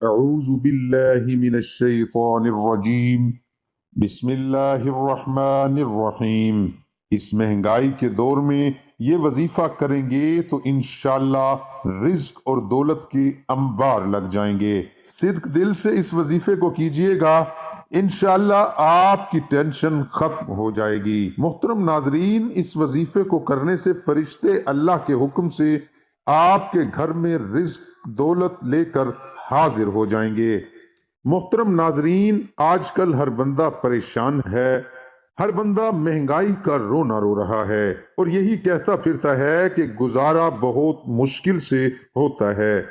अऊज़ु बिल्लाहि मिनश्शैतानिर्रजीम। बिस्मिल्लाहिर्रहमानिर्रहीम। इस महंगाई के दौर में ये वजीफा करेंगे तो इंशाअल्लाह रिज्क और दौलत के अंबार लग जाएंगे। सिद्क दिल से इस वजीफे को कीजिएगा, इंशाअल्लाह आपकी टेंशन खत्म हो जाएगी। मोहतरम नाजरीन, इस वजीफे को करने से फरिश्ते अल्लाह के हुक्म से आपके घर में रिज्क दौलत लेकर हाजिर हो जाएंगे। मोहतरम नाजरीन, आजकल हर बंदा परेशान है, हर बंदा महंगाई का रोना रो रहा है और यही कहता फिरता है कि गुजारा बहुत मुश्किल से होता है।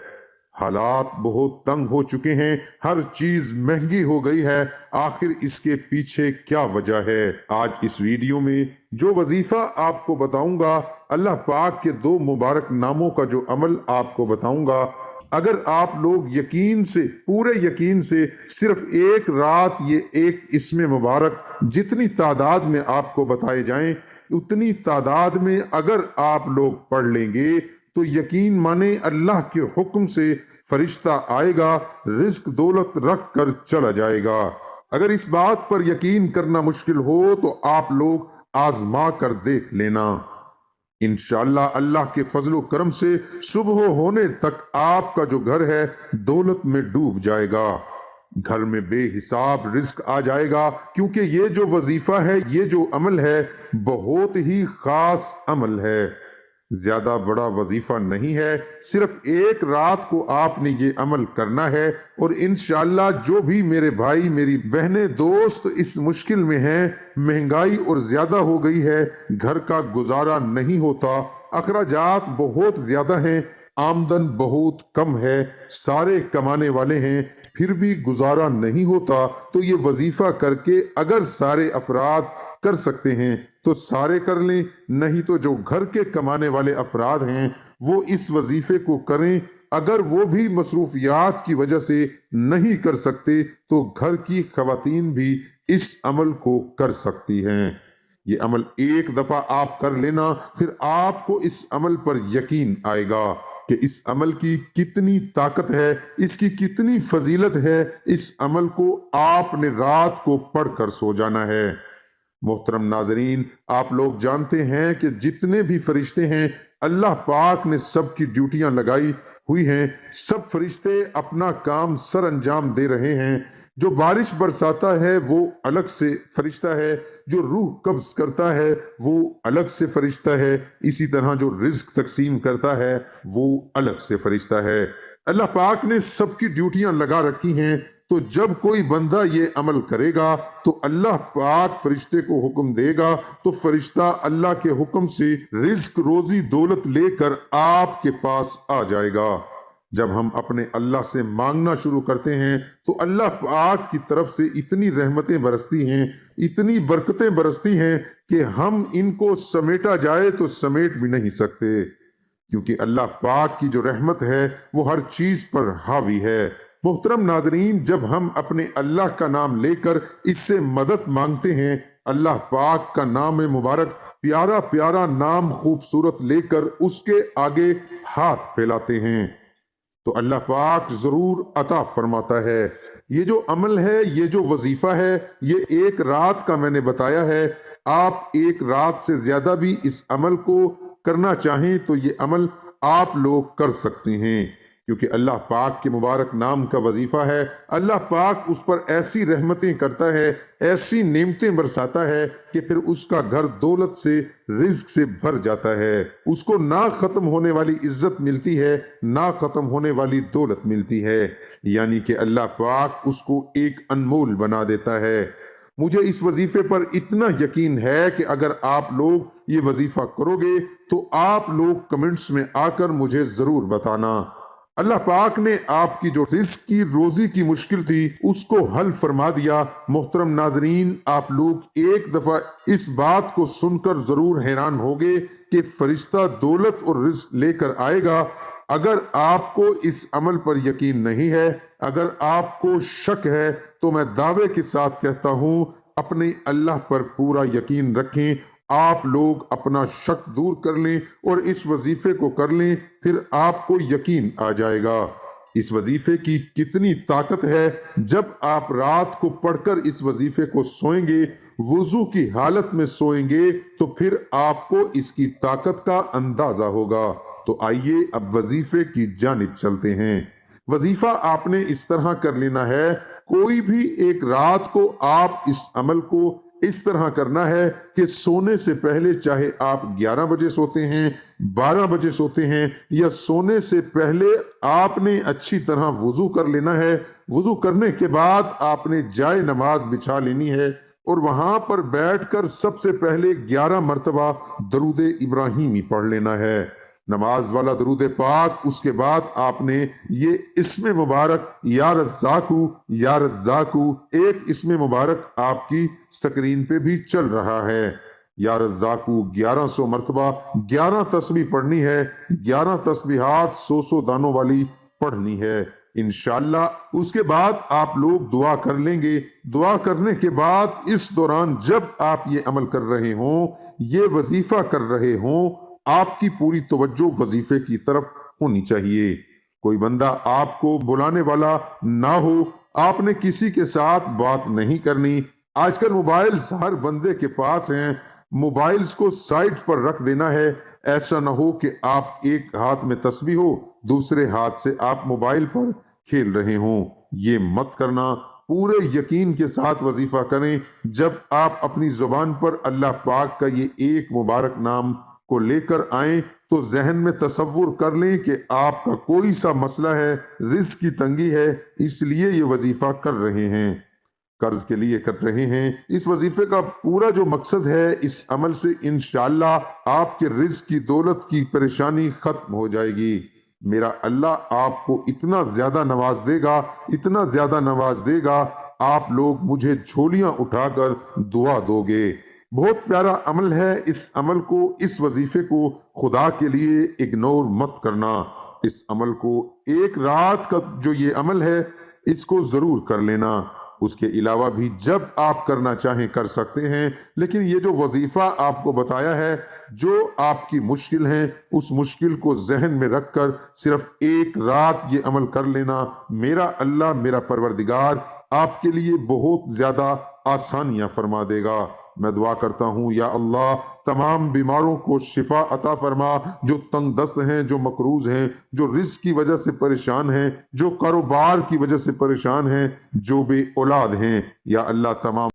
हालात बहुत तंग हो चुके हैं, हर चीज महंगी हो गई है। आखिर इसके पीछे क्या वजह है? आज इस वीडियो में जो वजीफा आपको बताऊंगा, अल्लाह पाक के दो मुबारक नामों का जो अमल आपको बताऊंगा, अगर आप लोग यकीन से, पूरे यकीन से सिर्फ एक रात ये एक इसमें मुबारक जितनी तादाद में आपको बताए जाएं, उतनी तादाद में अगर आप लोग पढ़ लेंगे तो यकीन माने अल्लाह के हुक्म से फरिश्ता आएगा, रिज्क दौलत रख कर चला जाएगा। अगर इस बात पर यकीन करना मुश्किल हो तो आप लोग आजमा कर देख लेना। इंशाअल्लाह अल्लाह के फजलो करम से सुबह होने तक आपका जो घर है दौलत में डूब जाएगा। घर में बेहिसाब रिस्क आ जाएगा, क्योंकि ये जो वजीफा है, ये जो अमल है, बहुत ही खास अमल है। ज्यादा बड़ा वजीफा नहीं है, सिर्फ एक रात को आपने ये अमल करना है और इंशाअल्लाह जो भी मेरे भाई, मेरी बहनें, दोस्त इस मुश्किल में हैं, महंगाई और ज्यादा हो गई है, घर का गुजारा नहीं होता, अखराजात बहुत ज्यादा हैं, आमदन बहुत कम है, सारे कमाने वाले हैं फिर भी गुजारा नहीं होता, तो ये वजीफा करके अगर सारे अफराद कर सकते हैं तो सारे कर लें, नहीं तो जो घर के कमाने वाले अफराद हैं वो इस वजीफे को करें। अगर वो भी मसरूफियात की वजह से नहीं कर सकते तो घर की खवातीन भी इस अमल को कर सकती हैं। ये अमल एक दफा आप कर लेना, फिर आपको इस अमल पर यकीन आएगा कि इस अमल की कितनी ताकत है, इसकी कितनी फजीलत है। इस अमल को आपने रात को पढ़कर सो जाना है। मोहतरम नाजरीन, आप लोग जानते हैं कि जितने भी फरिश्ते हैं अल्लाह पाक ने सबकी ड्यूटियां लगाई हुई हैं। सब फरिश्ते अपना काम सर अंजाम दे रहे हैं। जो बारिश बरसाता है वो अलग से फरिश्ता है, जो रूह कब्ज करता है वो अलग से फरिश्ता है, इसी तरह जो रिज्क तकसीम करता है वो अलग से फरिश्ता है। अल्लाह पाक ने सबकी ड्यूटियां लगा रखी हैं। तो जब कोई बंदा ये अमल करेगा तो अल्लाह पाक फरिश्ते को हुक्म देगा, तो फरिश्ता अल्लाह के हुक्म से रिज्क, रोजी, दौलत लेकर आपके पास आ जाएगा। जब हम अपने अल्लाह से मांगना शुरू करते हैं तो अल्लाह पाक की तरफ से इतनी रहमतें बरसती हैं, इतनी बरकतें बरसती हैं कि हम इनको समेटा जाए तो समेट भी नहीं सकते, क्योंकि अल्लाह पाक की जो रहमत है वो हर चीज पर हावी है। मोहतरम नाजरीन, जब हम अपने अल्लाह का नाम लेकर इससे मदद मांगते हैं, अल्लाह पाक का नाम मुबारक, प्यारा प्यारा नाम खूबसूरत लेकर उसके आगे हाथ फैलाते हैं तो अल्लाह पाक जरूर अता फरमाता है। ये जो अमल है, ये जो वजीफा है, ये एक रात का मैंने बताया है। आप एक रात से ज्यादा भी इस अमल को करना चाहें तो ये अमल आप लोग कर सकते हैं, क्योंकि अल्लाह पाक के मुबारक नाम का वजीफा है। अल्लाह पाक उस पर ऐसी रहमतें करता है, ऐसी नेमतें बरसाता है कि फिर उसका घर दौलत से, रिज्क से भर जाता है। उसको ना खत्म होने वाली इज्जत मिलती है, ना खत्म होने वाली दौलत मिलती है, यानी कि अल्लाह पाक उसको एक अनमोल बना देता है। मुझे इस वजीफे पर इतना यकीन है कि अगर आप लोग ये वजीफा करोगे तो आप लोग कमेंट्स में आकर मुझे जरूर बताना। अल्लाह पाक ने आपकी जो रिस्क की, रोजी की मुश्किल थी, उसको हल फरमा दिया। मोहतरम नाजरीन, आप लोग एक दफा इस बात को सुनकर जरूर हैरान होंगे कि फरिश्ता दौलत और रिस्क लेकर आएगा। अगर आपको इस अमल पर यकीन नहीं है, अगर आपको शक है, तो मैं दावे के साथ कहता हूं, अपने अल्लाह पर पूरा यकीन रखें। आप लोग अपना शक दूर कर लें और इस वजीफे को कर लें, फिर आपको यकीन आ जाएगा। इस वजीफे की कितनी ताकत है। जब आप रात को पढ़कर इस वजीफे को सोएंगे, वुजू की हालत में सोएंगे, तो फिर आपको इसकी ताकत का अंदाजा होगा। तो आइए अब वजीफे की जानिब चलते हैं। वजीफा आपने इस तरह कर लेना है, कोई भी एक रात को आप इस अमल को इस तरह करना है कि सोने से पहले, चाहे आप 11 बजे सोते हैं, 12 बजे सोते हैं, या सोने से पहले आपने अच्छी तरह वुजू कर लेना है। वुजू करने के बाद आपने जाए नमाज बिछा लेनी है और वहां पर बैठकर सबसे पहले 11 मरतबा दरूद इब्राहिमी पढ़ लेना है, नमाज वाला दरूद पाक। उसके बाद आपने ये इसमें मुबारक या रज़्ज़ाकू या रज़्ज़ाकू, एक इसमें मुबारक आपकी स्क्रीन पे भी चल रहा है, या रज़्ज़ाकू 1100 मरतबा 11 तस्बीह पढ़नी है, 11 तस्बीहात 100 दानों वाली पढ़नी है इंशाअल्लाह। उसके बाद आप लोग दुआ कर लेंगे। दुआ करने के बाद इस दौरान जब आप ये अमल कर रहे हों, ये वजीफा कर रहे हों, आपकी पूरी तवज्जो वजीफे की तरफ होनी चाहिए। कोई बंदा आपको बुलाने वाला ना हो, आपने किसी के साथ बात नहीं करनी। आजकल मोबाइल्स हर बंदे के पास हैं, मोबाइल्स को साइड पर रख देना है। ऐसा ना हो कि आप एक हाथ में तस्बीह हो, दूसरे हाथ से आप मोबाइल पर खेल रहे हों। ये मत करना। पूरे यकीन के साथ वजीफा करें। जब आप अपनी जुबान पर अल्लाह पाक का ये एक मुबारक नाम को लेकर आए, तो जहन में तसव्वुर कर लें कि आपका कोई सा मसला है, रिज़्क की तंगी है, इसलिए ये वजीफा कर रहे हैं, कर्ज के लिए कर रहे हैं। इस वजीफे का पूरा जो मकसद है, इस अमल से इंशाअल्लाह आपके रिज़्क की, दौलत की परेशानी खत्म हो जाएगी। मेरा अल्लाह आपको इतना ज्यादा नवाज देगा, इतना ज्यादा नवाज देगा, आप लोग मुझे झोलियां उठाकर दुआ दोगे। बहुत प्यारा अमल है। इस अमल को, इस वजीफे को खुदा के लिए इग्नोर मत करना। इस अमल को, एक रात का जो ये अमल है, इसको जरूर कर लेना। उसके अलावा भी जब आप करना चाहें कर सकते हैं, लेकिन ये जो वजीफा आपको बताया है, जो आपकी मुश्किल है, उस मुश्किल को जहन में रखकर सिर्फ एक रात ये अमल कर लेना। मेरा अल्लाह, मेरा परवरदिगार आपके लिए बहुत ज्यादा आसानियां फरमा देगा। मैं दुआ करता हूँ, या अल्लाह तमाम बीमारों को शिफा अता फरमा, जो तंग दस्त हैं, जो मकरूज हैं, जो रिज़्क की वजह से परेशान हैं, जो कारोबार की वजह से परेशान हैं, जो बे औलाद हैं, या अल्लाह तमाम